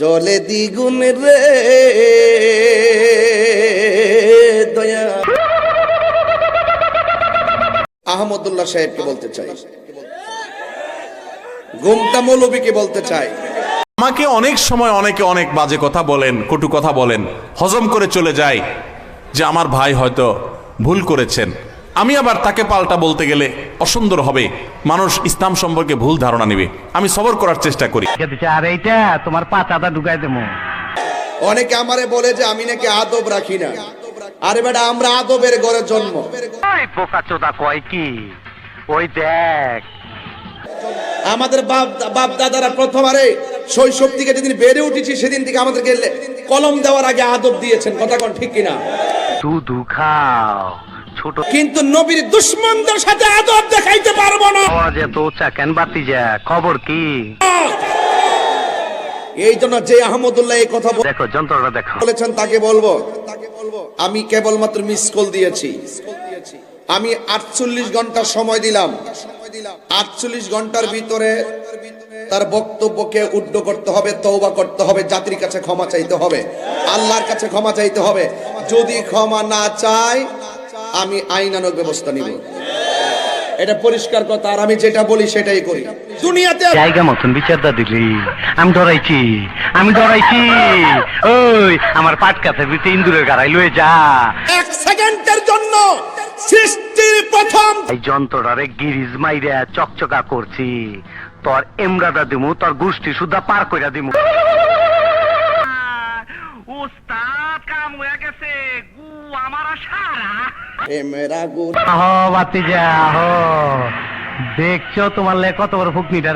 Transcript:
জলে দ্বিগুণ রে দয়া। আহমদুল্লাহ সাহেবকে বলতে চাই, গুমটা মৌলবীকে বলতে চাই, আমাকে অনেক সময় অনেকে অনেক বাজে কথা বলেন, কটু কথা বলেন, হজম করে চলে যায় যে আমার ভাই হয়তো ভুল করেছেন। আমি আবার তাকে পাল্টা বলতে গেলে অসুন্দর হবে, মানুষ ইসলাম সম্পর্কে ভুল ধারণা নেবে। আমি সবর করার চেষ্টা করি। আর এইটা তোমার পাতাটা ঢুকাই দেবো। অনেকে আমারে বলে যে আমি নাকি আদব রাখি না। আরে বেটা, আমরা আদবের ঘরে জন্ম। বোকাচোদা কয় কি? ওই দেখ, আমাদের বাপ দাদারা প্রথমারে শৈশব থেকে যেদিন বেড়ে উঠেছি সেদিন থেকে আমাদেরকে কলম দেওয়ার আগে আদব দিয়েছেন। কথা কোন ঠিক কিনা? দুধু খাও ছোট, কিন্তু নবীর দুশমনদের সাথে আদব দেখাইতে পারবো না। আওয়াজে তো চা কেন বাতি যা, খবর কি? এই জন্য যে আহমদুল্লাহ এই কথা দেখো, যন্ত্রটা দেখো বলেছেন তাকে বলবো, আমি কেবলমাত্র মিস কল দিয়েছি। আমি 48 ঘন্টা সময় দিলাম। 48 ঘন্টার ভিতরে তার বক্তব্যকে উদ্ধ করতে হবে, তওবা করতে হবে, জাতির কাছে ক্ষমা চাইতে হবে, আল্লাহর কাছে ক্ষমা চাইতে হবে। যদি ক্ষমা না চায় আমি আইনানুগ ব্যবস্থা নিব। এটা পরিষ্কার কথা। আর আমি যেটা বলি সেটাই করি। দুনিয়াতে জায়গা মতন বিচারটা দিলি। আমি ডরাইছি। ওই আমার পাট কাছে ভিতরে ইন্দুরের গাড়াই লয়ে যা। 1 সেকেন্ডের জন্য সৃষ্টির প্রথম এই যন্ত্রটারে গিরিজ মাইরা চকচকা করছি। তোর এমরাটা দিমু, তোর গোষ্ঠী সুদ্ধা পার কইরা দিমু। ওস্তাদ কাম হয়ে গেছে, গু আমার সারা। মেরা গুণ বাতি যা দেখছো তোমার লে কত বড় ফুকনিটা।